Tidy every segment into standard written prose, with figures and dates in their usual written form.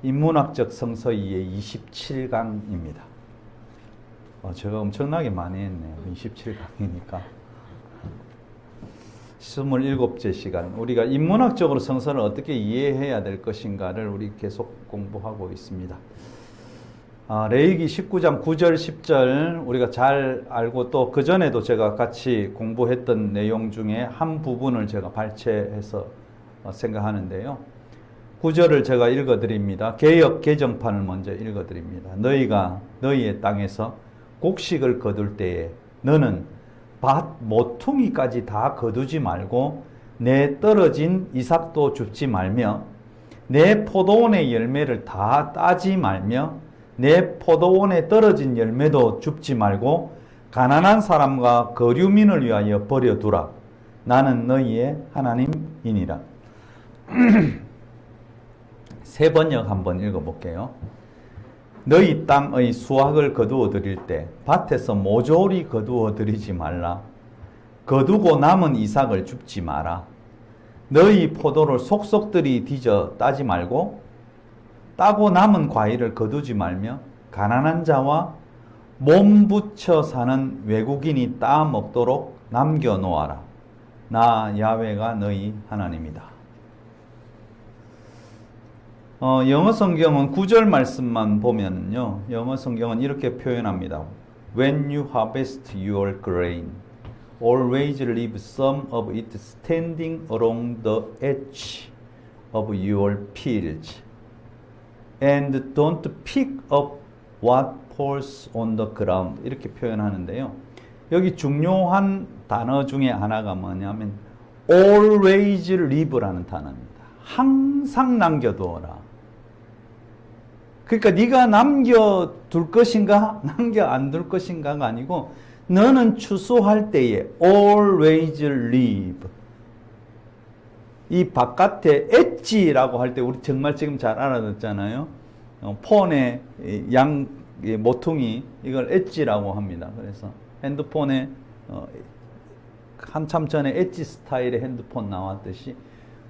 인문학적 성서 2의 27강입니다. 제가 엄청나게 많이 했네요. 27강이니까. 27째 시간. 우리가 인문학적으로 성서를 어떻게 이해해야 될 것인가를 우리 계속 공부하고 있습니다. 레위기 19장 9절 10절 우리가 잘 알고 또 그전에도 제가 같이 공부했던 내용 중에 한 부분을 제가 발췌해서 생각하는데요. 9절을 제가 읽어드립니다. 개역 개정판을 먼저 읽어드립니다. 너희가 너희의 땅에서 곡식을 거둘 때에 너는 밭 모퉁이까지 다 거두지 말고 내 떨어진 이삭도 줍지 말며 내 포도원의 열매를 다 따지 말며 내 포도원에 떨어진 열매도 줍지 말고 가난한 사람과 거류민을 위하여 버려두라. 나는 너희의 하나님이니라. 세 번역 한번 읽어볼게요. 너희 땅의 수확을 거두어 드릴 때 밭에서 모조리 거두어 드리지 말라. 거두고 남은 이삭을 줍지 마라. 너희 포도를 속속들이 뒤져 따지 말고 따고 남은 과일을 거두지 말며 가난한 자와 몸부쳐 사는 외국인이 따 먹도록 남겨놓아라. 나 야훼가 너희 하나님이다. 영어 성경은 9절 말씀만 보면요, 영어 성경은 이렇게 표현합니다. When you harvest your grain, always leave some of it standing along the edge of your fields, and don't pick up what falls on the ground. 이렇게 표현하는데요. 여기 중요한 단어 중에 하나가 뭐냐면 always leave라는 단어입니다. 항상 남겨두어라. 그러니까 네가 남겨둘 것인가 남겨 안 둘 것인가가 아니고 너는 추수할 때에 always leave. 이 바깥에 엣지라고 할 때 우리 정말 지금 잘 알아듣잖아요. 폰에 양 모퉁이 이걸 엣지라고 합니다. 그래서 핸드폰에 한참 전에 엣지 스타일의 핸드폰 나왔듯이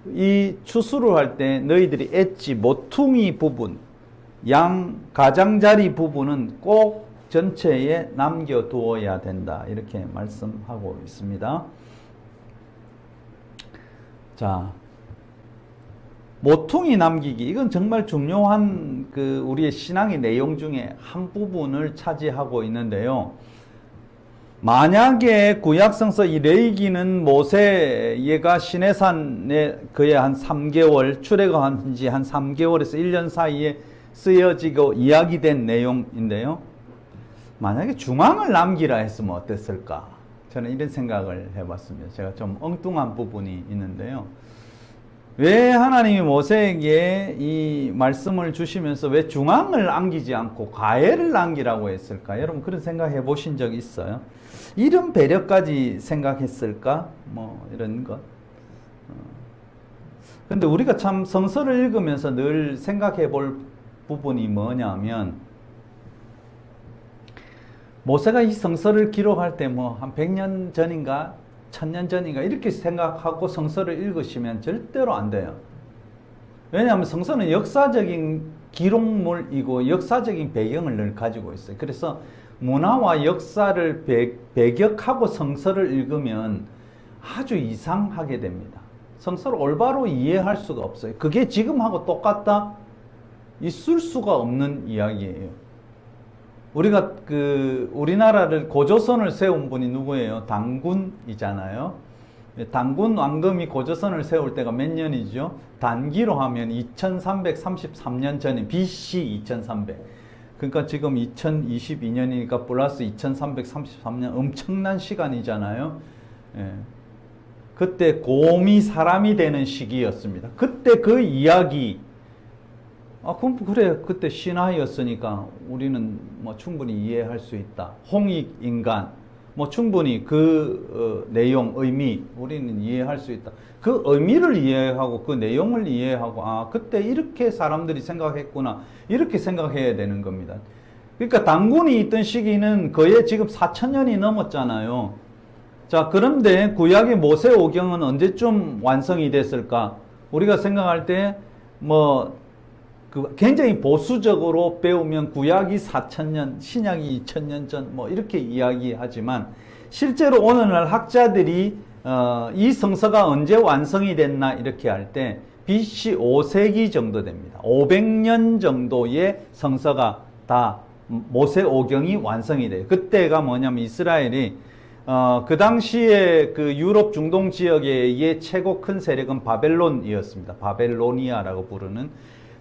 이 추수를 할 때 너희들이 엣지 모퉁이 부분 양 가장자리 부분은 꼭 전체에 남겨두어야 된다. 이렇게 말씀하고 있습니다. 자, 모퉁이 남기기. 이건 정말 중요한 우리의 신앙의 내용 중에 한 부분을 차지하고 있는데요. 만약에 구약성서 이 레위기는 모세가 시내산에 그의 한 3개월, 출애굽한 지 한 3개월에서 1년 사이에 쓰여지고 이야기된 내용인데요. 만약에 중앙을 남기라 했으면 어땠을까? 저는 이런 생각을 해봤습니다. 제가 좀 엉뚱한 부분이 있는데요. 왜 하나님이 모세에게 이 말씀을 주시면서 왜 중앙을 남기지 않고 가해를 남기라고 했을까? 여러분 그런 생각 해보신 적 있어요? 이런 배려까지 생각했을까? 뭐 이런 것. 근데 우리가 참 성서를 읽으면서 늘 생각해 볼 부분이 뭐냐면 모세가 이 성서를 기록할 때 뭐 한 100년 전인가 1000년 전인가 이렇게 생각하고 성서를 읽으시면 절대로 안 돼요. 왜냐하면 성서는 역사적인 기록물이고 역사적인 배경을 늘 가지고 있어요. 그래서 문화와 역사를 배격하고 성서를 읽으면 아주 이상하게 됩니다. 성서를 올바로 이해할 수가 없어요. 그게 지금하고 똑같다? 있을 수가 없는 이야기예요. 우리가 우리나라를 고조선을 세운 분이 누구예요? 단군이잖아요. 단군 왕금이 고조선을 세울 때가 몇 년이죠? 단기로 하면 2333년 전에 BC 2300. 그러니까 지금 2022년이니까 플러스 2333년 엄청난 시간이잖아요. 예. 그때 곰이 사람이 되는 시기였습니다. 그때 그 이야기 그래 그때 신화였으니까 우리는 뭐 충분히 이해할 수 있다. 홍익인간 뭐 충분히 내용 의미 우리는 이해할 수 있다. 그 의미를 이해하고 그 내용을 이해하고 그때 이렇게 사람들이 생각했구나 이렇게 생각해야 되는 겁니다. 그러니까 단군이 있던 시기는 거의 지금 4000년이 넘었잖아요. 자, 그런데 구약의 모세오경은 언제쯤 완성이 됐을까? 우리가 생각할 때 뭐 굉장히 보수적으로 배우면 구약이 4,000년, 신약이 2,000년 전 뭐 이렇게 이야기하지만 실제로 오늘날 학자들이 이 성서가 언제 완성이 됐나 이렇게 할 때 BC 5세기 정도 됩니다. 500년 정도의 성서가 다 모세오경이 완성이 돼요. 그때가 뭐냐면 이스라엘이 그 당시에 그 유럽 중동 지역의 최고 큰 세력은 바벨론이었습니다. 바벨로니아라고 부르는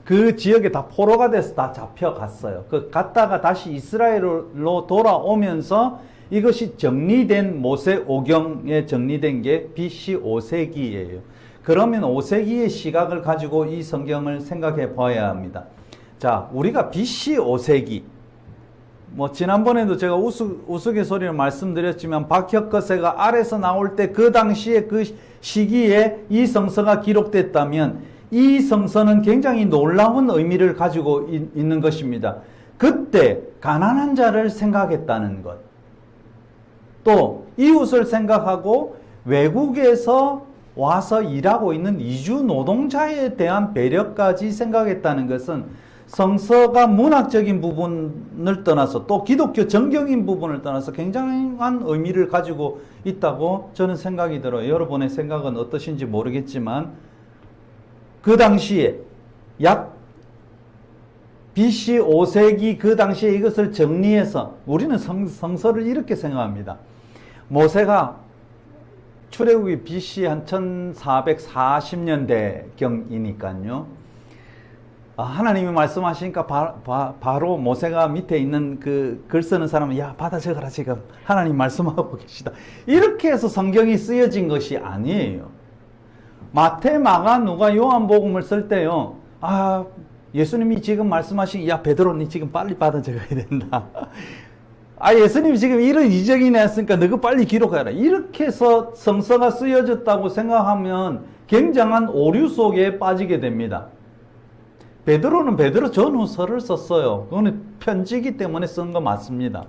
그 지역에 다 포로가 돼서 다 잡혀갔어요. 그 갔다가 다시 이스라엘로 돌아오면서 이것이 정리된 모세오경에 정리된 게 BC 5세기예요. 그러면 5세기의 시각을 가지고 이 성경을 생각해 봐야 합니다. 자, 우리가 BC 5세기 뭐 지난번에도 제가 우스갯소리로 말씀드렸지만 박혁거세가 아래서 나올 때 그 당시에 그 시기에 이 성서가 기록됐다면 이 성서는 굉장히 놀라운 의미를 가지고 있는 것입니다. 그때 가난한 자를 생각했다는 것, 또 이웃을 생각하고 외국에서 와서 일하고 있는 이주 노동자에 대한 배려까지 생각했다는 것은 성서가 문학적인 부분을 떠나서 또 기독교 정경인 부분을 떠나서 굉장한 의미를 가지고 있다고 저는 생각이 들어요. 여러분의 생각은 어떠신지 모르겠지만 그 당시에 약 BC 5세기 그 당시에 이것을 정리해서 우리는 성서를 이렇게 생각합니다. 모세가 출애굽이 BC 한 1440년대경이니까요. 하나님이 말씀하시니까 바로 모세가 밑에 있는 그 글 쓰는 사람은 야 받아 적어라 지금 하나님 말씀하고 계시다 이렇게 해서 성경이 쓰여진 것이 아니에요. 마태, 마가, 누가, 요한복음을 쓸 때요, 예수님이 지금 말씀하신 야 베드로 니 지금 빨리 받아 적어야 된다. 예수님이 지금 이런 이적이 났으니까 너가 빨리 기록해라. 이렇게 해서 성서가 쓰여졌다고 생각하면 굉장한 오류 속에 빠지게 됩니다. 베드로는 베드로 전후서를 썼어요. 그거는 편지이기 때문에 쓴 거 맞습니다.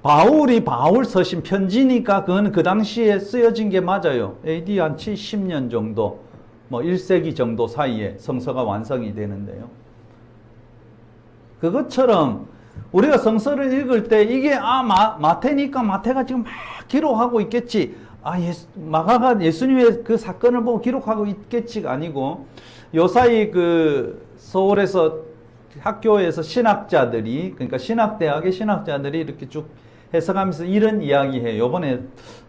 바울이 바울 서신 편지니까 그건 그 당시에 쓰여진 게 맞아요. AD 한 70년 정도, 뭐 1세기 정도 사이에 성서가 완성이 되는데요. 그것처럼 우리가 성서를 읽을 때 이게 마태니까 마태가 지금 막 기록하고 있겠지. 마가가 예수님의 그 사건을 보고 기록하고 있겠지가 아니고 요사이 그 서울에서 학교에서 신학자들이 그러니까 신학대학의 신학자들이 이렇게 쭉 해석하면서 이런 이야기해요. 요번에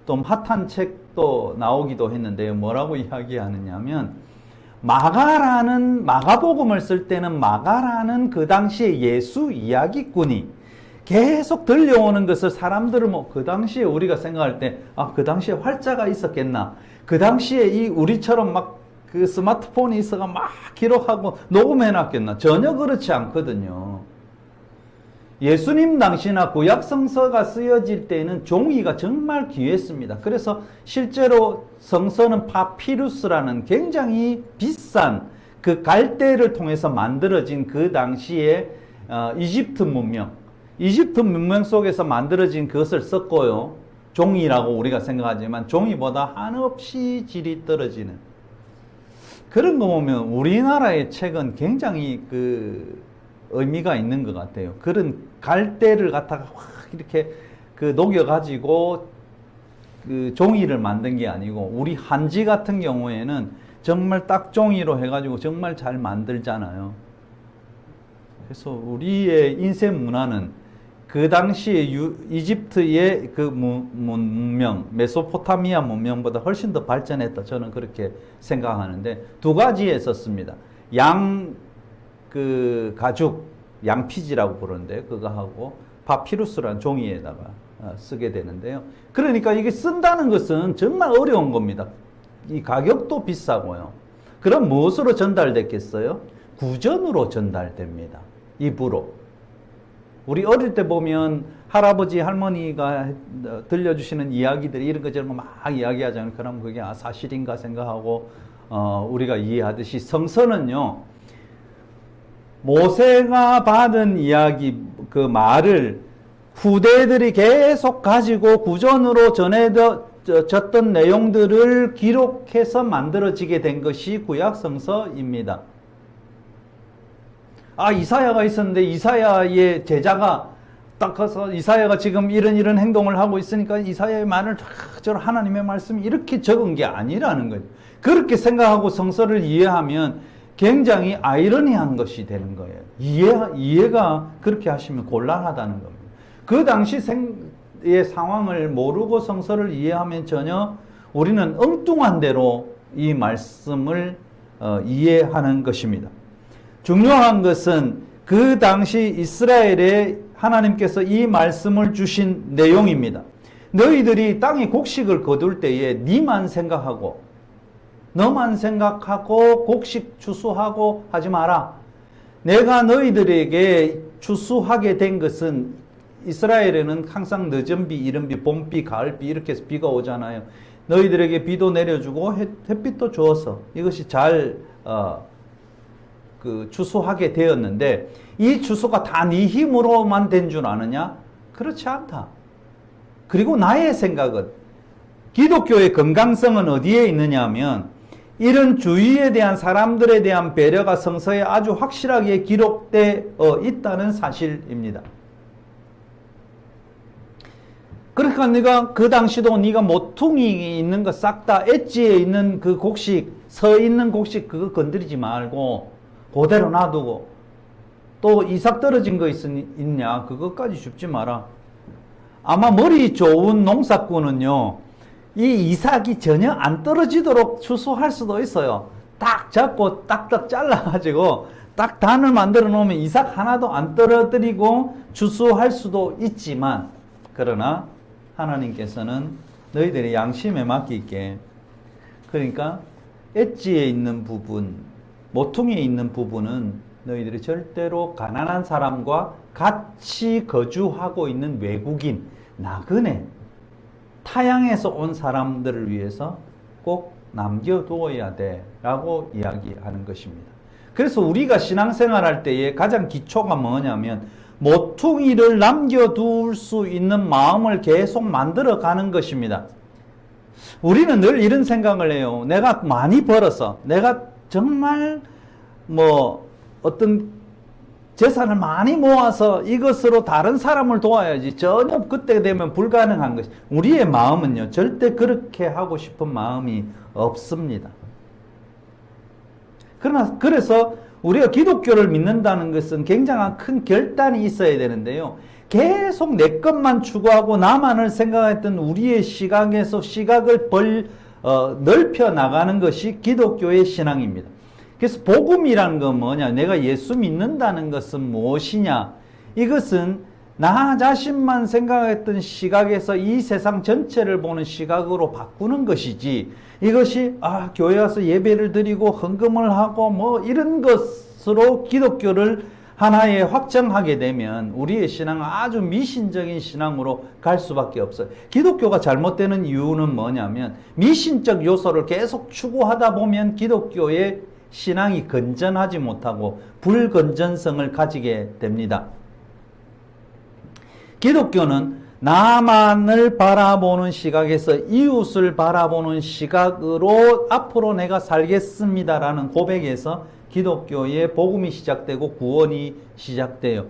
좀 핫한 책도 나오기도 했는데요. 뭐라고 이야기하느냐면 마가복음을 쓸 때는 마가라는 그 당시에 예수 이야기꾼이 계속 들려오는 것을 사람들은 그 당시에 우리가 생각할 때 그 당시에 활자가 있었겠나, 그 당시에 우리처럼 막 그 스마트폰이 있어가 막 기록하고 녹음해 놨겠나. 전혀 그렇지 않거든요. 예수님 당시나 구약 성서가 쓰여질 때는 종이가 정말 귀했습니다. 그래서 실제로 성서는 파피루스라는 굉장히 비싼 그 갈대를 통해서 만들어진 그 당시에 이집트 문명 속에서 만들어진 그것을 썼고요. 종이라고 우리가 생각하지만 종이보다 한없이 질이 떨어지는 그런 거 보면 우리나라의 책은 굉장히 그 의미가 있는 것 같아요. 그런 갈대를 갖다가 확 이렇게 그 녹여가지고 그 종이를 만든 게 아니고 우리 한지 같은 경우에는 정말 딱 종이로 해가지고 정말 잘 만들잖아요. 그래서 우리의 인쇄 문화는 그 당시에 이집트의 그 문명, 메소포타미아 문명보다 훨씬 더 발전했다. 저는 그렇게 생각하는데 두 가지에 썼습니다. 가죽, 양피지라고 부르는데 그거 하고 파피루스라는 종이에다가 쓰게 되는데요. 그러니까 이게 쓴다는 것은 정말 어려운 겁니다. 이 가격도 비싸고요. 그럼 무엇으로 전달됐겠어요? 구전으로 전달됩니다. 입으로. 우리 어릴 때 보면 할아버지, 할머니가 들려주시는 이야기들이 이런 것처럼 막 이야기하잖아요. 그럼 그게 사실인가 생각하고 우리가 이해하듯이 성서는요. 모세가 받은 이야기, 그 말을 후대들이 계속 가지고 구전으로 전해졌던 내용들을 기록해서 만들어지게 된 것이 구약 성서입니다. 아, 이사야가 있었는데 이사야의 제자가 딱 가서 이사야가 지금 이런 행동을 하고 있으니까 이사야의 말을 저 하나님의 말씀이 이렇게 적은 게 아니라는 거예요. 그렇게 생각하고 성서를 이해하면 굉장히 아이러니한 것이 되는 거예요. 이해가 그렇게 하시면 곤란하다는 겁니다. 그 당시 의 상황을 모르고 성서를 이해하면 전혀 우리는 엉뚱한 대로 이 말씀을 이해하는 것입니다. 중요한 것은 그 당시 이스라엘에 하나님께서 이 말씀을 주신 내용입니다. 너희들이 땅에 곡식을 거둘 때에 너만 생각하고 곡식 추수하고 하지 마라. 내가 너희들에게 추수하게 된 것은 이스라엘에는 항상 늦은비, 이른비, 봄비, 가을비 이렇게 해서 비가 오잖아요. 너희들에게 비도 내려주고 햇빛도 주어서 이것이 잘 추수하게 되었는데 이 추수가 다 네 힘으로만 된 줄 아느냐? 그렇지 않다. 그리고 나의 생각은 기독교의 건강성은 어디에 있느냐 하면 이런 주위에 대한 사람들에 대한 배려가 성서에 아주 확실하게 기록되어 있다는 사실입니다. 그러니까 네가 그 당시도 네가 모퉁이 있는 거 싹 다 엣지에 있는 그 곡식, 서 있는 곡식 그거 건드리지 말고 그대로 놔두고 또 이삭 떨어진 거 있냐? 그것까지 줍지 마라. 아마 머리 좋은 농사꾼은요, 이 이삭이 전혀 안 떨어지도록 추수할 수도 있어요. 딱 잡고 딱딱 잘라가지고 딱 단을 만들어 놓으면 이삭 하나도 안 떨어뜨리고 추수할 수도 있지만, 그러나 하나님께서는 너희들의 양심에 맡기게, 그러니까 엣지에 있는 부분, 모퉁이에 있는 부분은 너희들이 절대로 가난한 사람과 같이 거주하고 있는 외국인, 나그네, 타향에서 온 사람들을 위해서 꼭 남겨두어야 돼 라고 이야기하는 것입니다. 그래서 우리가 신앙생활 할 때에 가장 기초가 뭐냐면 모퉁이를 남겨둘 수 있는 마음을 계속 만들어 가는 것입니다. 우리는 늘 이런 생각을 해요. 내가 많이 벌어서, 내가 정말 어떤 재산을 많이 모아서 이것으로 다른 사람을 도와야지. 전혀 그때 되면 불가능한 것이. 우리의 마음은요, 절대 그렇게 하고 싶은 마음이 없습니다. 그래서 우리가 기독교를 믿는다는 것은 굉장한 큰 결단이 있어야 되는데요. 계속 내 것만 추구하고 나만을 생각했던 우리의 시각에서 시각을 넓혀 나가는 것이 기독교의 신앙입니다. 그래서 복음이라는 건 뭐냐? 내가 예수 믿는다는 것은 무엇이냐? 이것은 나 자신만 생각했던 시각에서 이 세상 전체를 보는 시각으로 바꾸는 것이지, 이것이 교회 와서 예배를 드리고 헌금을 하고 이런 것으로 기독교를 하나에 확정하게 되면 우리의 신앙은 아주 미신적인 신앙으로 갈 수밖에 없어요. 기독교가 잘못되는 이유는 뭐냐면 미신적 요소를 계속 추구하다 보면 기독교의 신앙이 건전하지 못하고 불건전성을 가지게 됩니다. 기독교는 나만을 바라보는 시각에서 이웃을 바라보는 시각으로 앞으로 내가 살겠습니다라는 고백에서 기독교의 복음이 시작되고 구원이 시작돼요.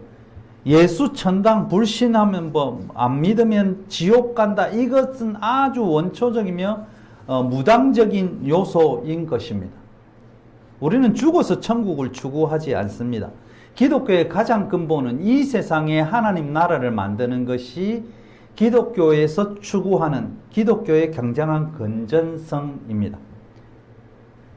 예수 천당 불신하면 안 믿으면 지옥 간다. 이것은 아주 원초적이며 무당적인 요소인 것입니다. 우리는 죽어서 천국을 추구하지 않습니다. 기독교의 가장 근본은 이 세상에 하나님 나라를 만드는 것이 기독교에서 추구하는 기독교의 굉장한 건전성입니다.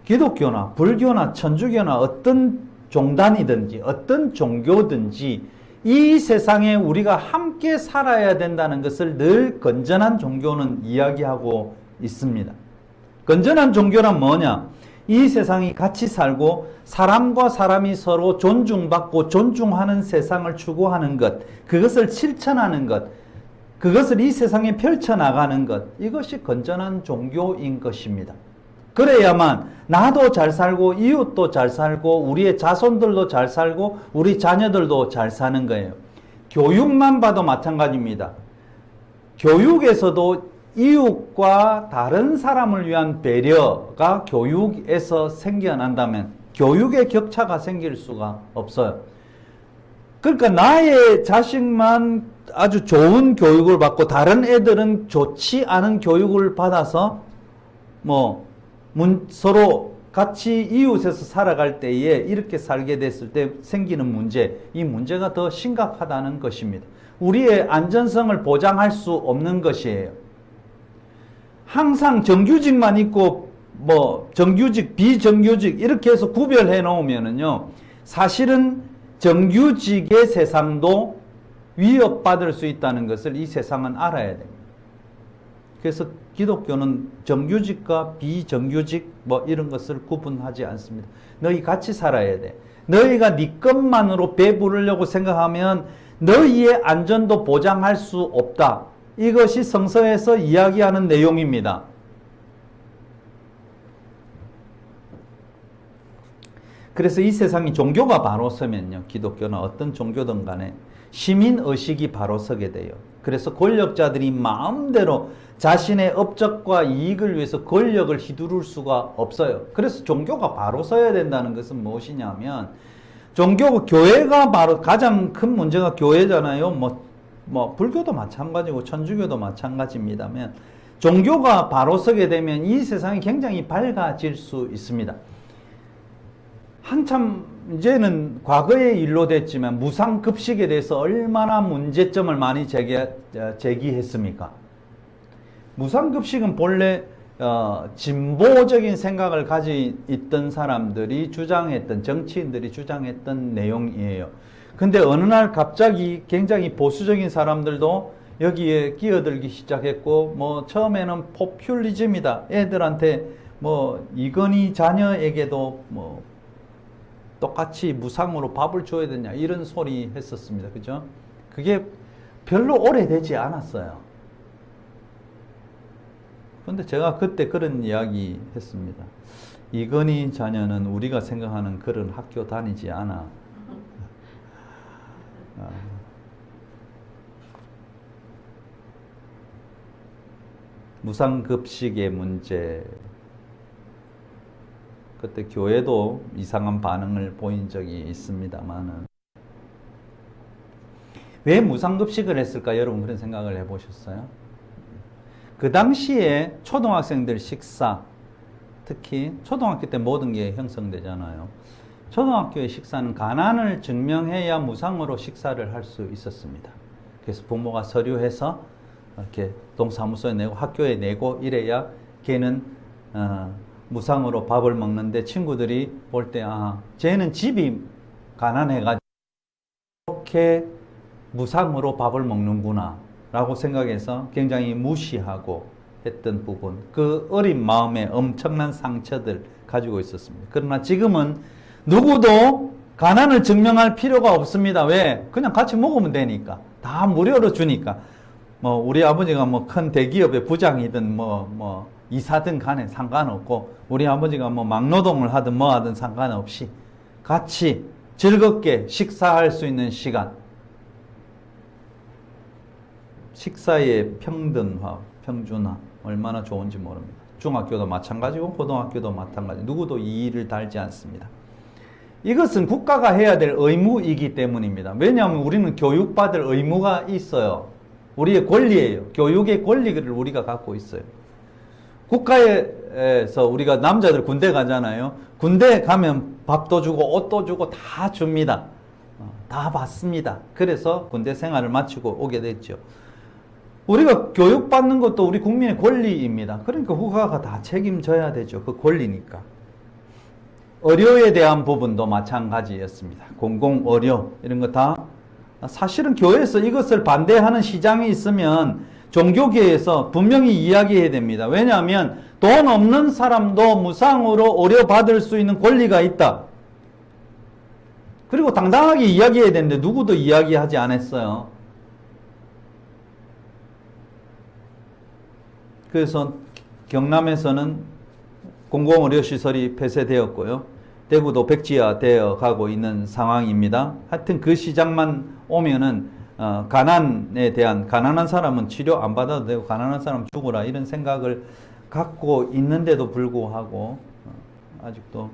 기독교나 불교나 천주교나 어떤 종단이든지 어떤 종교든지 이 세상에 우리가 함께 살아야 된다는 것을 늘 건전한 종교는 이야기하고 있습니다. 건전한 종교란 뭐냐? 이 세상이 같이 살고 사람과 사람이 서로 존중받고 존중하는 세상을 추구하는 것, 그것을 실천하는 것, 그것을 이 세상에 펼쳐나가는 것, 이것이 건전한 종교인 것입니다. 그래야만 나도 잘 살고 이웃도 잘 살고 우리의 자손들도 잘 살고 우리 자녀들도 잘 사는 거예요. 교육만 봐도 마찬가지입니다. 교육에서도 이웃과 다른 사람을 위한 배려가 교육에서 생겨난다면 교육의 격차가 생길 수가 없어요. 그러니까 나의 자식만 아주 좋은 교육을 받고 다른 애들은 좋지 않은 교육을 받아서 뭐 서로 같이 이웃에서 살아갈 때에 이렇게 살게 됐을 때 생기는 문제, 이 문제가 더 심각하다는 것입니다. 우리의 안전성을 보장할 수 없는 것이에요. 항상 정규직만 있고 뭐 정규직, 비정규직 이렇게 해서 구별해 놓으면은요, 사실은 정규직의 세상도 위협받을 수 있다는 것을 이 세상은 알아야 됩니다. 그래서 기독교는 정규직과 비정규직 뭐 이런 것을 구분하지 않습니다. 너희 같이 살아야 돼. 너희가 네 것만으로 배부르려고 생각하면 너희의 안전도 보장할 수 없다. 이것이 성서에서 이야기하는 내용입니다. 그래서 이 세상이 종교가 바로 서면요, 기독교는 어떤 종교든 간에 시민의식이 바로 서게 돼요. 그래서 권력자들이 마음대로 자신의 업적과 이익을 위해서 권력을 휘두를 수가 없어요. 그래서 종교가 바로 서야 된다는 것은 무엇이냐면, 교회가 바로 가장 큰 문제가 교회잖아요. 뭐 불교도 마찬가지고 천주교도 마찬가지입니다만, 종교가 바로 서게 되면 이 세상이 굉장히 밝아질 수 있습니다. 한참 이제는 과거의 일로 됐지만 무상급식에 대해서 얼마나 문제점을 많이 제기했습니까? 무상급식은 본래 진보적인 생각을 가지고 있던 사람들이 주장했던, 정치인들이 주장했던 내용이에요. 근데 어느 날 갑자기 굉장히 보수적인 사람들도 여기에 끼어들기 시작했고, 뭐 처음에는 포퓰리즘이다, 애들한테 뭐 이건희 자녀에게도 뭐 똑같이 무상으로 밥을 줘야 되냐 이런 소리 했었습니다. 그죠? 그게 별로 오래되지 않았어요. 그런데 제가 그때 그런 이야기 했습니다. 이건희 자녀는 우리가 생각하는 그런 학교 다니지 않아. 무상급식의 문제, 그때 교회도 이상한 반응을 보인 적이 있습니다만은, 왜 무상급식을 했을까? 여러분 그런 생각을 해보셨어요? 그 당시에 초등학생들 식사, 특히 초등학교 때 모든 게 형성되잖아요. 초등학교의 식사는 가난을 증명해야 무상으로 식사를 할 수 있었습니다. 그래서 부모가 서류해서 이렇게 동사무소에 내고 학교에 내고 이래야 걔는 무상으로 밥을 먹는데, 친구들이 볼 때 쟤는 집이 가난해가지고 이렇게 무상으로 밥을 먹는구나 라고 생각해서 굉장히 무시하고 했던 부분, 그 어린 마음에 엄청난 상처들 가지고 있었습니다. 그러나 지금은 누구도 가난을 증명할 필요가 없습니다. 왜? 그냥 같이 먹으면 되니까. 다 무료로 주니까. 뭐 우리 아버지가 뭐 큰 대기업의 부장이든 뭐 이사든 간에 상관없고, 우리 아버지가 뭐 막노동을 하든 뭐 하든 상관없이 같이 즐겁게 식사할 수 있는 시간, 식사의 평등화, 평준화 얼마나 좋은지 모릅니다. 중학교도 마찬가지고 고등학교도 마찬가지, 누구도 이의를 달지 않습니다. 이것은 국가가 해야 될 의무이기 때문입니다. 왜냐하면 우리는 교육받을 의무가 있어요. 우리의 권리예요. 교육의 권리를 우리가 갖고 있어요. 국가에서 우리가 남자들 군대 가잖아요. 군대 가면 밥도 주고 옷도 주고 다 줍니다. 다 받습니다. 그래서 군대 생활을 마치고 오게 됐죠. 우리가 교육받는 것도 우리 국민의 권리입니다. 그러니까 국가가 다 책임져야 되죠. 그 권리니까. 의료에 대한 부분도 마찬가지였습니다. 공공의료 이런 거 다, 사실은 교회에서 이것을 반대하는 시장이 있으면 종교계에서 분명히 이야기해야 됩니다. 왜냐하면 돈 없는 사람도 무상으로 의료 받을 수 있는 권리가 있다. 그리고 당당하게 이야기해야 되는데 누구도 이야기하지 않았어요. 그래서 경남에서는 공공의료시설이 폐쇄되었고요. 대구도 백지화되어 가고 있는 상황입니다. 하여튼 그 시장만 오면은 가난에 대한, 가난한 사람은 치료 안 받아도 되고 가난한 사람 죽어라 이런 생각을 갖고 있는데도 불구하고 아직도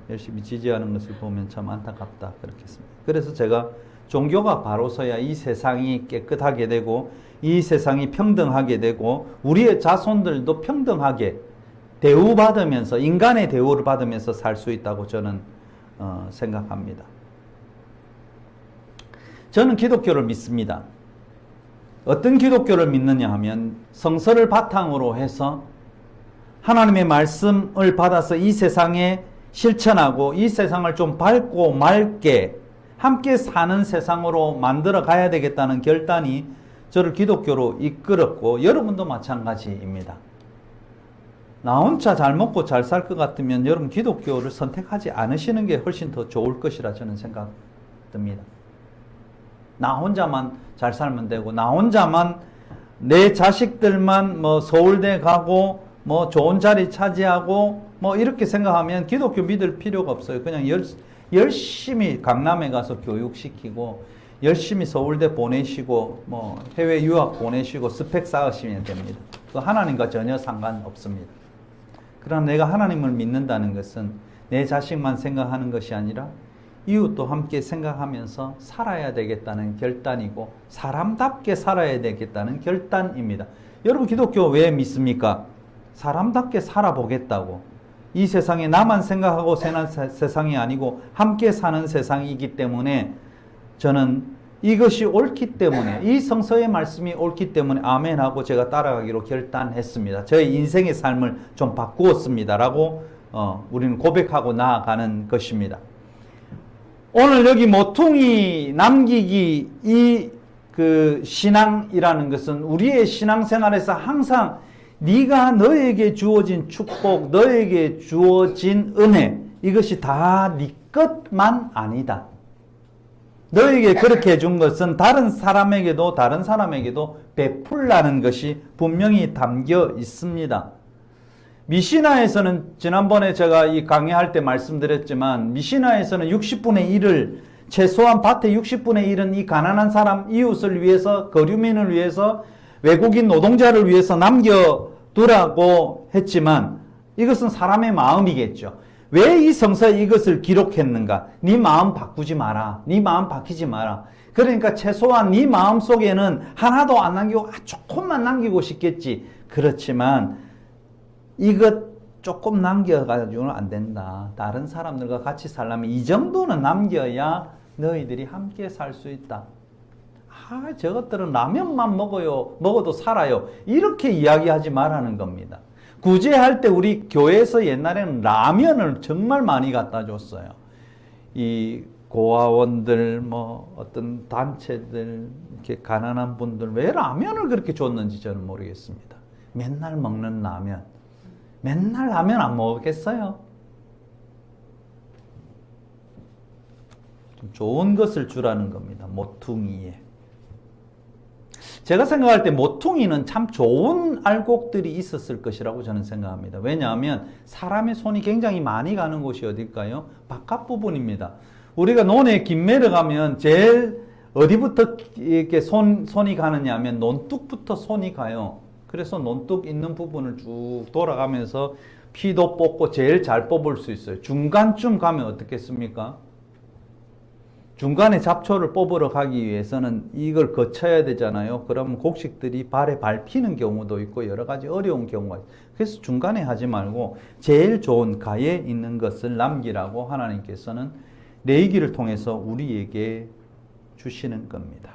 열심히 지지하는 것을 보면 참 안타깝다 그렇게 했습니다. 그래서 제가 종교가 바로 서야 이 세상이 깨끗하게 되고 이 세상이 평등하게 되고 우리의 자손들도 평등하게 대우받으면서 인간의 대우를 받으면서 살 수 있다고 저는 생각합니다. 저는 기독교를 믿습니다. 어떤 기독교를 믿느냐 하면 성서를 바탕으로 해서 하나님의 말씀을 받아서 이 세상에 실천하고 이 세상을 좀 밝고 맑게 함께 사는 세상으로 만들어 가야 되겠다는 결단이 저를 기독교로 이끌었고 여러분도 마찬가지입니다. 나 혼자 잘 먹고 잘 살 것 같으면 여러분 기독교를 선택하지 않으시는 게 훨씬 더 좋을 것이라 저는 생각됩니다. 나 혼자만 잘 살면 되고 나 혼자만 내 자식들만 뭐 서울대 가고 뭐 좋은 자리 차지하고 뭐 이렇게 생각하면 기독교 믿을 필요가 없어요. 그냥 열심히 강남에 가서 교육시키고 열심히 서울대 보내시고 뭐 해외 유학 보내시고 스펙 쌓으시면 됩니다. 그 하나님과 전혀 상관없습니다. 그러나 내가 하나님을 믿는다는 것은 내 자식만 생각하는 것이 아니라 이웃도 함께 생각하면서 살아야 되겠다는 결단이고 사람답게 살아야 되겠다는 결단입니다. 여러분 기독교 왜 믿습니까? 사람답게 살아보겠다고. 이 세상에 나만 생각하고 사는 세상이 아니고 함께 사는 세상이기 때문에 저는 이것이 옳기 때문에 이 성서의 말씀이 옳기 때문에 아멘하고 제가 따라가기로 결단했습니다. 저의 인생의 삶을 좀 바꾸었습니다 라고 우리는 고백하고 나아가는 것입니다. 오늘 여기 모퉁이 남기기 이 그 신앙이라는 것은 우리의 신앙생활에서 항상 네가 너에게 주어진 축복, 너에게 주어진 은혜 이것이 다 네 것만 아니다. 너에게 그렇게 해준 것은 다른 사람에게도 베풀라는 것이 분명히 담겨 있습니다. 미시나에서는 지난번에 제가 이 강의할 때 말씀드렸지만 미시나에서는 60분의 1을 최소한 밭의 60분의 1은 이 가난한 사람 이웃을 위해서 거류민을 위해서 외국인 노동자를 위해서 남겨두라고 했지만 이것은 사람의 마음이겠죠. 왜 이 성서에 이것을 기록했는가? 네 마음 바꾸지 마라. 네 마음 바뀌지 마라. 그러니까 최소한 네 마음 속에는 하나도 안 남기고 조금만 남기고 싶겠지. 그렇지만 이것 조금 남겨가지고는 안 된다. 다른 사람들과 같이 살려면 이 정도는 남겨야 너희들이 함께 살 수 있다. 저것들은 라면만 먹어도 살아요. 이렇게 이야기하지 말라는 겁니다. 구제할 때 우리 교회에서 옛날에는 라면을 정말 많이 갖다 줬어요. 이 고아원들, 뭐 어떤 단체들, 이렇게 가난한 분들 왜 라면을 그렇게 줬는지 저는 모르겠습니다. 맨날 먹는 라면. 맨날 라면 안 먹겠어요? 좀 좋은 것을 주라는 겁니다. 모퉁이에. 제가 생각할 때 모퉁이는 참 좋은 알곡들이 있었을 것이라고 저는 생각합니다. 왜냐하면 사람의 손이 굉장히 많이 가는 곳이 어딜까요? 바깥 부분입니다. 우리가 논에 김매를 가면 제일 어디부터 이렇게 손이 가느냐 하면 논뚝부터 손이 가요. 그래서 논뚝 있는 부분을 쭉 돌아가면서 피도 뽑고 제일 잘 뽑을 수 있어요. 중간쯤 가면 어떻겠습니까? 중간에 잡초를 뽑으러 가기 위해서는 이걸 거쳐야 되잖아요. 그러면 곡식들이 발에 밟히는 경우도 있고 여러 가지 어려운 경우가 있어요. 그래서 중간에 하지 말고 제일 좋은 가에 있는 것을 남기라고 하나님께서는 레위기를 통해서 우리에게 주시는 겁니다.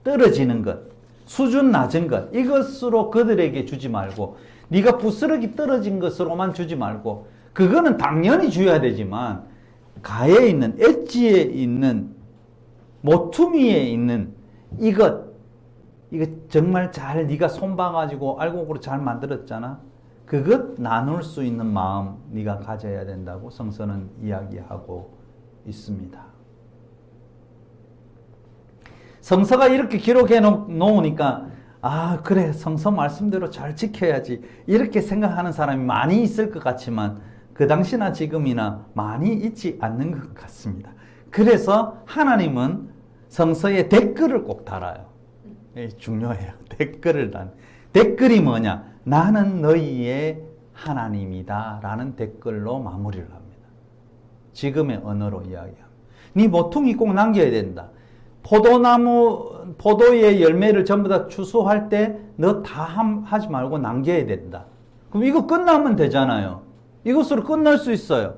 떨어지는 것, 수준 낮은 것, 이것으로 그들에게 주지 말고 네가 부스러기 떨어진 것으로만 주지 말고 그거는 당연히 줘야 되지만 가에 있는 엣지에 있는 모퉁이에 있는 이거 정말 잘 네가 손봐가지고 알곡으로 잘 만들었잖아. 그것 나눌 수 있는 마음 네가 가져야 된다고 성서는 이야기하고 있습니다. 성서가 이렇게 기록해 놓으니까 그래 성서 말씀대로 잘 지켜야지 이렇게 생각하는 사람이 많이 있을 것 같지만 그 당시나 지금이나 많이 있지 않는 것 같습니다. 그래서 하나님은 성서에 댓글을 꼭 달아요. 중요해요. 댓글이 뭐냐? 나는 너희의 하나님이다 라는 댓글로 마무리를 합니다. 지금의 언어로 이야기합니다. 네 모퉁이 꼭 남겨야 된다. 포도의 열매를 전부 다 추수할 때 너 다 하지 말고 남겨야 된다. 그럼 이거 끝나면 되잖아요. 이것으로 끝날 수 있어요.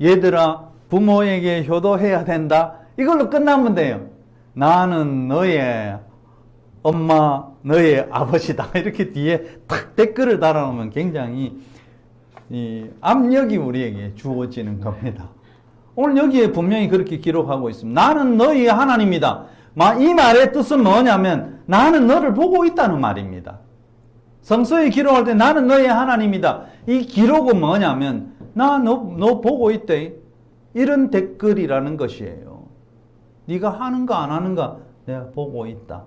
얘들아, 부모에게 효도해야 된다. 이걸로 끝나면 돼요. 나는 너의 엄마, 너의 아버지다. 이렇게 뒤에 탁 댓글을 달아놓으면 굉장히 이 압력이 우리에게 주어지는 겁니다. 오늘 여기에 분명히 그렇게 기록하고 있습니다. 나는 너희의 하나님이다. 이 말의 뜻은 뭐냐면 나는 너를 보고 있다는 말입니다. 성서에 기록할 때 나는 너의 하나님이다. 이 기록은 뭐냐면 너 보고 있대. 이런 댓글이라는 것이에요. 네가 하는가 안 하는가 내가 보고 있다.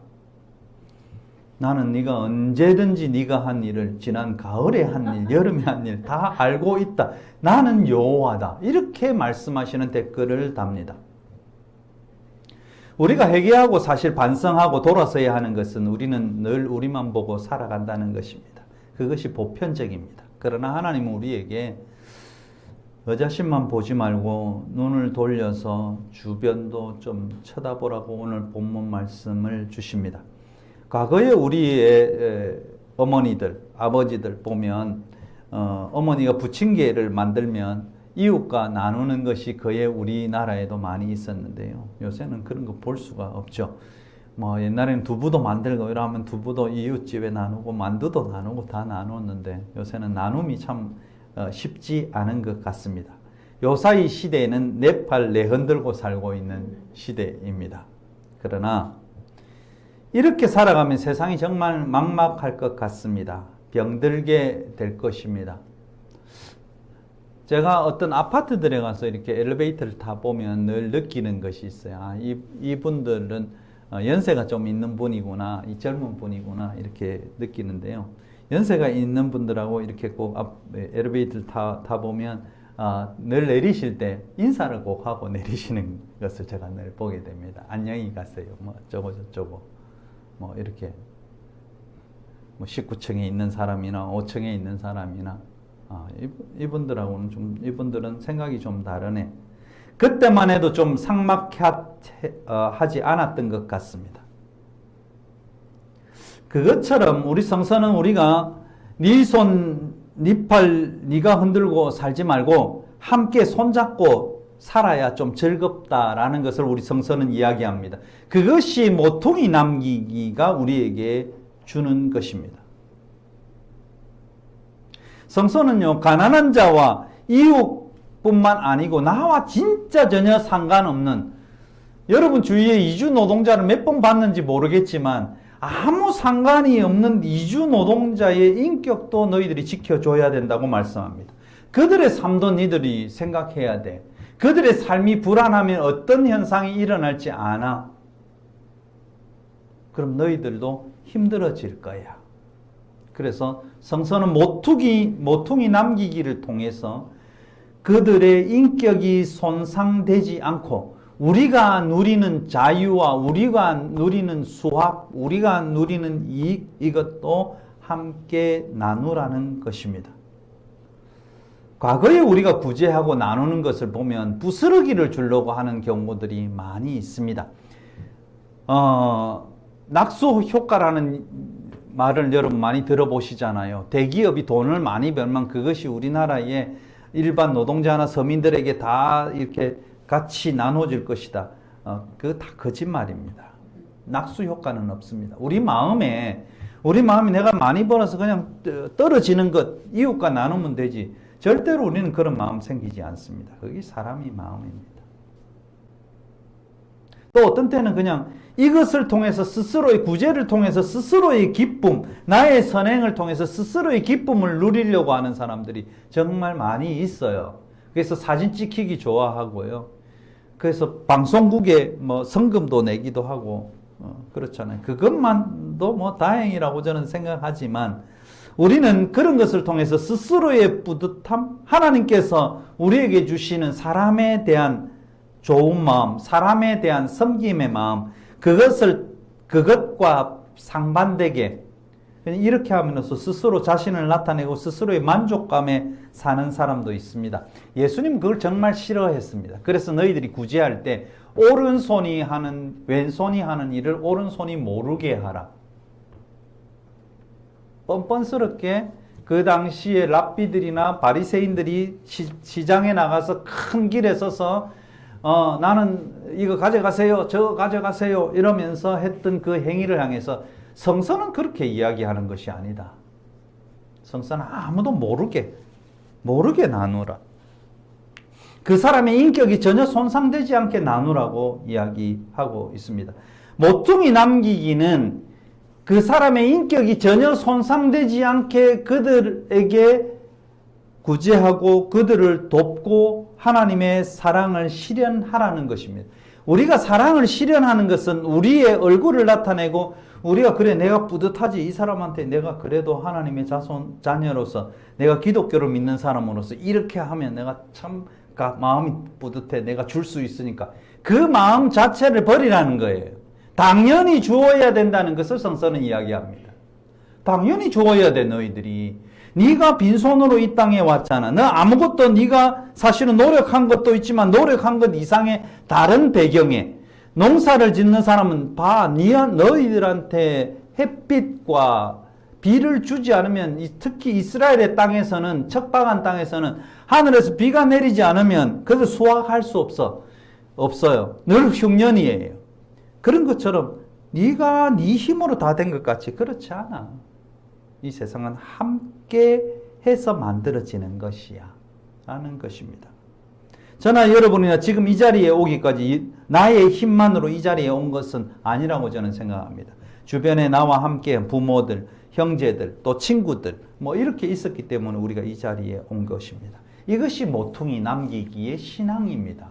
나는 네가 언제든지 네가 한 일을 지난 가을에 한 일, 여름에 한 일 다 알고 있다. 나는 여호와다. 이렇게 말씀하시는 댓글을 답니다. 우리가 회개하고 사실 반성하고 돌아서야 하는 것은 우리는 늘 우리만 보고 살아간다는 것입니다. 그것이 보편적입니다. 그러나 하나님은 우리에게 너 자신만 보지 말고 눈을 돌려서 주변도 좀 쳐다보라고 오늘 본문 말씀을 주십니다. 과거에 우리의 어머니들, 아버지들 보면 어머니가 부침개를 만들면 이웃과 나누는 것이 거의 우리나라에도 많이 있었는데요. 요새는 그런 거 볼 수가 없죠. 뭐 옛날에는 두부도 만들고 이러면 두부도 이웃집에 나누고 만두도 나누고 다 나눴는데 요새는 나눔이 참 쉽지 않은 것 같습니다. 요사이 시대에는 내 팔 내흔들고 살고 있는 시대입니다. 그러나 이렇게 살아가면 세상이 정말 막막할 것 같습니다. 병들게 될 것입니다. 제가 어떤 아파트들에 가서 이렇게 엘리베이터를 타보면 늘 느끼는 것이 있어요. 이분들은 연세가 좀 있는 분이구나, 이 젊은 분이구나 이렇게 느끼는데요. 연세가 있는 분들하고 이렇게 꼭 엘리베이터를 타보면 늘 내리실 때 인사를 꼭 하고 내리시는 것을 제가 늘 보게 됩니다. 안녕히 가세요. 뭐 어쩌고 저쩌고 뭐 이렇게 뭐 19층에 있는 사람이나 5층에 있는 사람이나 이분들하고는 좀 이분들은 생각이 좀 다르네. 그때만 해도 좀 삭막하지 않았던 것 같습니다. 그것처럼 우리 성서는 우리가 네 손, 네 팔, 네가 흔들고 살지 말고 함께 손잡고 살아야 좀 즐겁다라는 것을 우리 성서는 이야기합니다. 그것이 모퉁이 남기기가 우리에게 주는 것입니다. 성서는요, 가난한 자와 이웃뿐만 아니고 나와 진짜 전혀 상관없는, 여러분 주위에 이주 노동자를 몇 번 봤는지 모르겠지만 아무 상관이 없는 이주 노동자의 인격도 너희들이 지켜줘야 된다고 말씀합니다. 그들의 삶도 너희들이 생각해야 돼. 그들의 삶이 불안하면 어떤 현상이 일어날지 아나? 그럼 너희들도 힘들어질 거야. 그래서 성서는 모퉁이 남기기를 통해서 그들의 인격이 손상되지 않고 우리가 누리는 자유와 우리가 누리는 수확, 우리가 누리는 이익, 이것도 함께 나누라는 것입니다. 과거에 우리가 구제하고 나누는 것을 보면 부스러기를 주려고 하는 경우들이 많이 있습니다. 낙수 효과라는 말을 여러분 많이 들어보시잖아요. 대기업이 돈을 많이 벌면 그것이 우리나라의 일반 노동자나 서민들에게 다 이렇게 같이 나눠질 것이다. 그거 다 거짓말입니다. 낙수 효과는 없습니다. 우리 마음이 내가 많이 벌어서 그냥 떨어지는 것, 이웃과 나누면 되지. 절대로 우리는 그런 마음 생기지 않습니다. 그게 사람의 마음입니다. 또 어떤 때는 그냥 이것을 통해서 스스로의 구제를 통해서 스스로의 기쁨, 나의 선행을 통해서 스스로의 기쁨을 누리려고 하는 사람들이 정말 많이 있어요. 그래서 사진 찍히기 좋아하고요. 그래서 방송국에 뭐 성금도 내기도 하고 그렇잖아요. 그것만도 뭐 다행이라고 저는 생각하지만 우리는 그런 것을 통해서 스스로의 뿌듯함, 하나님께서 우리에게 주시는 사람에 대한 좋은 마음, 사람에 대한 섬김의 마음, 그것과 상반되게 이렇게 하면서 스스로 자신을 나타내고 스스로의 만족감에 사는 사람도 있습니다. 예수님은 그걸 정말 싫어했습니다. 그래서 너희들이 구제할 때 오른손이 하는 왼손이 하는 일을 오른손이 모르게 하라. 뻔뻔스럽게 그 당시에 랍비들이나 바리새인들이 시장에 나가서 큰 길에 서서 나는 이거 가져가세요, 저거 가져가세요 이러면서 했던 그 행위를 향해서 성서는 그렇게 이야기하는 것이 아니다. 성서는 아무도 모르게 나누라. 그 사람의 인격이 전혀 손상되지 않게 나누라고 이야기하고 있습니다. 모퉁이 남기기는 그 사람의 인격이 전혀 손상되지 않게 그들에게 구제하고 그들을 돕고 하나님의 사랑을 실현하라는 것입니다. 우리가 사랑을 실현하는 것은 우리의 얼굴을 나타내고 우리가 그래 내가 뿌듯하지 이 사람한테 내가 그래도 하나님의 자녀로서 내가 기독교를 믿는 사람으로서 이렇게 하면 내가 참 마음이 뿌듯해 내가 줄 수 있으니까 그 마음 자체를 버리라는 거예요. 당연히 주어야 된다는 것을 성서는 이야기합니다. 당연히 주어야 돼 너희들이. 네가 빈손으로 이 땅에 왔잖아. 너 아무것도 네가 사실은 노력한 것도 있지만 노력한 것 이상의 다른 배경에 농사를 짓는 사람은 봐. 너희들한테 햇빛과 비를 주지 않으면 특히 이스라엘의 땅에서는 척박한 땅에서는 하늘에서 비가 내리지 않으면 그것을 수확할 수 없어요. 늘 흉년이에요. 그런 것처럼 네가 네 힘으로 다 된 것 같이 그렇지 않아. 이 세상은 함께 해서 만들어지는 것이야 라는 것입니다. 저나 여러분이나 지금 이 자리에 오기까지 나의 힘만으로 이 자리에 온 것은 아니라고 저는 생각합니다. 주변에 나와 함께 부모들, 형제들, 또 친구들 이렇게 있었기 때문에 우리가 이 자리에 온 것입니다. 이것이 모퉁이 남기기의 신앙입니다.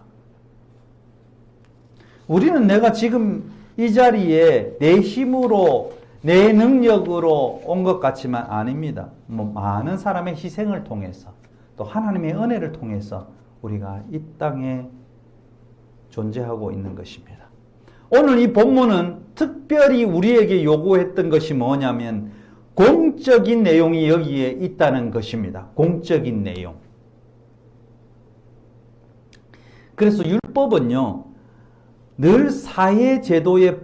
우리는 내가 지금 이 자리에 내 힘으로 내 능력으로 온 것 같지만 아닙니다. 많은 사람의 희생을 통해서 또 하나님의 은혜를 통해서 우리가 이 땅에 존재하고 있는 것입니다. 오늘 이 본문은 특별히 우리에게 요구했던 것이 뭐냐면 공적인 내용이 여기에 있다는 것입니다. 공적인 내용. 그래서 율법은요, 늘 사회 제도의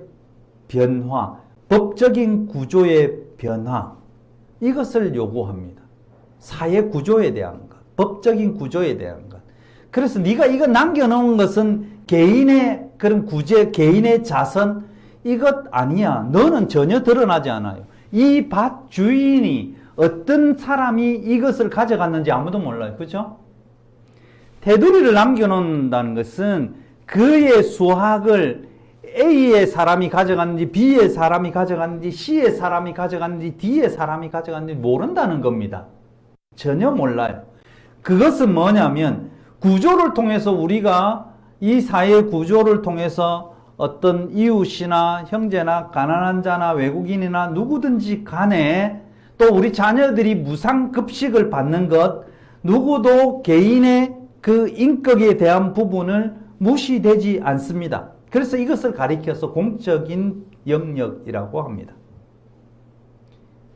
변화, 법적인 구조의 변화, 이것을 요구합니다. 사회 구조에 대한 것, 법적인 구조에 대한 것. 그래서 네가 이거 남겨놓은 것은 개인의 그런 구제, 개인의 자선, 이것 아니야. 너는 전혀 드러나지 않아요. 이 밭 주인이 어떤 사람이 이것을 가져갔는지 아무도 몰라요. 그죠? 테두리를 남겨놓는다는 것은 그의 수확을 A의 사람이 가져갔는지 B의 사람이 가져갔는지 C의 사람이 가져갔는지 D의 사람이 가져갔는지 모른다는 겁니다. 전혀 몰라요. 그것은 뭐냐면 구조를 통해서 우리가 이 사회 구조를 통해서 어떤 이웃이나 형제나 가난한 자나 외국인이나 누구든지 간에 또 우리 자녀들이 무상급식을 받는 것, 누구도 개인의 그 인격에 대한 부분을 무시되지 않습니다. 그래서 이것을 가리켜서 공적인 영역이라고 합니다.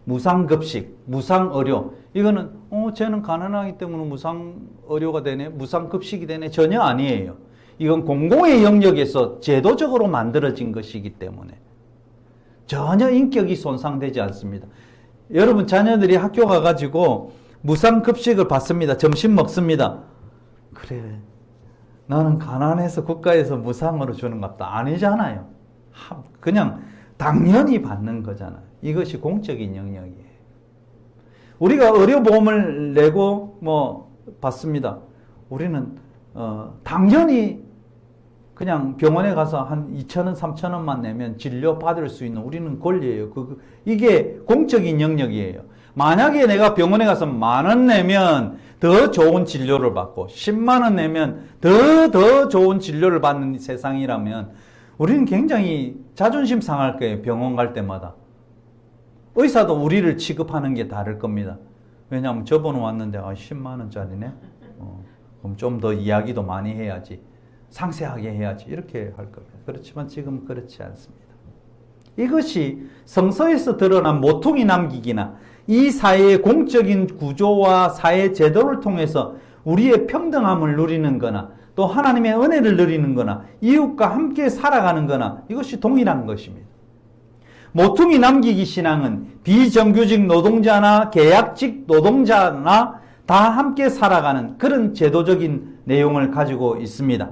무상급식, 무상의료. 이거는 쟤는 가난하기 때문에 무상의료가 되네, 무상급식이 되네. 전혀 아니에요. 이건 공공의 영역에서 제도적으로 만들어진 것이기 때문에 전혀 인격이 손상되지 않습니다. 여러분 자녀들이 학교 가가지고 무상급식을 받습니다. 점심 먹습니다. 그래, 나는 가난해서 국가에서 무상으로 주는 것 같다. 아니잖아요. 그냥 당연히 받는 거잖아요. 이것이 공적인 영역이에요. 우리가 의료보험을 내고 받습니다. 우리는 당연히 그냥 병원에 가서 한 2,000원, 3,000원만 내면 진료 받을 수 있는 우리는 권리예요. 이게 공적인 영역이에요. 만약에 내가 병원에 가서 10,000원 내면 더 좋은 진료를 받고 100,000원 내면 더 좋은 진료를 받는 세상이라면 우리는 굉장히 자존심 상할 거예요. 병원 갈 때마다. 의사도 우리를 취급하는 게 다를 겁니다. 왜냐하면 저번에 왔는데 100,000원짜리네. 그럼 좀 더 이야기도 많이 해야지. 상세하게 해야지. 이렇게 할 겁니다. 그렇지만 지금 그렇지 않습니다. 이것이 성서에서 드러난 모퉁이 남기기나 이 사회의 공적인 구조와 사회 제도를 통해서 우리의 평등함을 누리는 거나 또 하나님의 은혜를 누리는 거나 이웃과 함께 살아가는 거나 이것이 동일한 것입니다. 모퉁이 남기기 신앙은 비정규직 노동자나 계약직 노동자나 다 함께 살아가는 그런 제도적인 내용을 가지고 있습니다.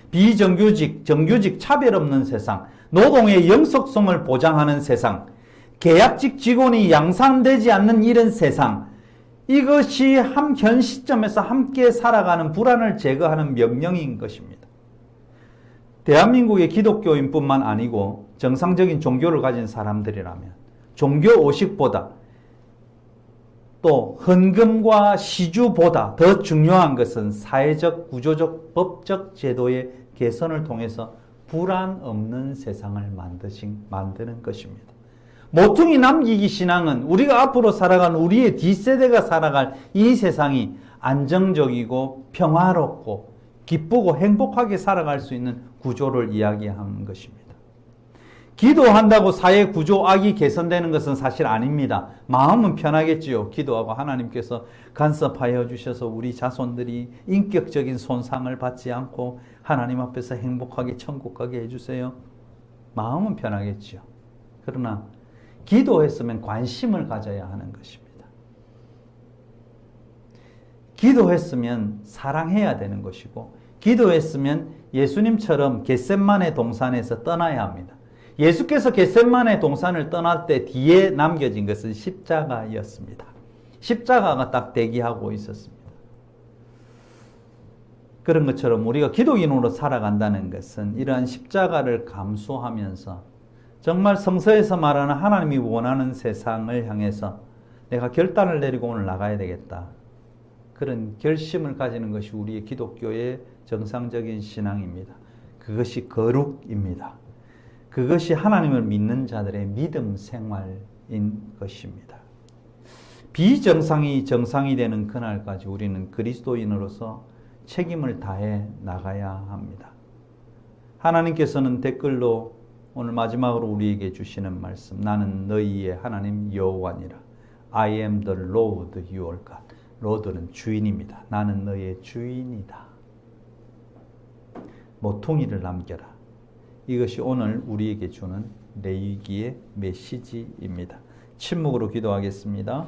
비정규직, 정규직 차별 없는 세상, 노동의 영속성을 보장하는 세상, 계약직 직원이 양산되지 않는 이런 세상, 이것이 현 시점에서 함께 살아가는 불안을 제거하는 명령인 것입니다. 대한민국의 기독교인뿐만 아니고 정상적인 종교를 가진 사람들이라면 종교 의식보다 또 헌금과 시주보다 더 중요한 것은 사회적, 구조적, 법적 제도의 개선을 통해서 불안 없는 세상을 만드는 것입니다. 모퉁이 남기기 신앙은 우리가 앞으로 살아가는 우리의 뒷세대가 살아갈 이 세상이 안정적이고 평화롭고 기쁘고 행복하게 살아갈 수 있는 구조를 이야기하는 것입니다. 기도한다고 사회 구조 악이 개선되는 것은 사실 아닙니다. 마음은 편하겠지요. 기도하고 하나님께서 간섭하여 주셔서 우리 자손들이 인격적인 손상을 받지 않고 하나님 앞에서 행복하게 천국 가게 해주세요. 마음은 편하겠지요. 그러나 기도했으면 관심을 가져야 하는 것입니다. 기도했으면 사랑해야 되는 것이고 기도했으면 예수님처럼 겟셋마네 동산에서 떠나야 합니다. 예수께서 겟셋마네 동산을 떠날 때 뒤에 남겨진 것은 십자가였습니다. 십자가가 딱 대기하고 있었습니다. 그런 것처럼 우리가 기독인으로 살아간다는 것은 이러한 십자가를 감수하면서 정말 성서에서 말하는 하나님이 원하는 세상을 향해서 내가 결단을 내리고 오늘 나가야 되겠다. 그런 결심을 가지는 것이 우리의 기독교의 정상적인 신앙입니다. 그것이 거룩입니다. 그것이 하나님을 믿는 자들의 믿음 생활인 것입니다. 비정상이 정상이 되는 그날까지 우리는 그리스도인으로서 책임을 다해 나가야 합니다. 하나님께서는 댓글로 오늘 마지막으로 우리에게 주시는 말씀, 나는 너희의 하나님 여호와니라. I am the Lord your God. 로드는 주인입니다. 나는 너의 주인이다. 모퉁이를 남겨라. 이것이 오늘 우리에게 주는 레위기의 메시지입니다. 침묵으로 기도하겠습니다.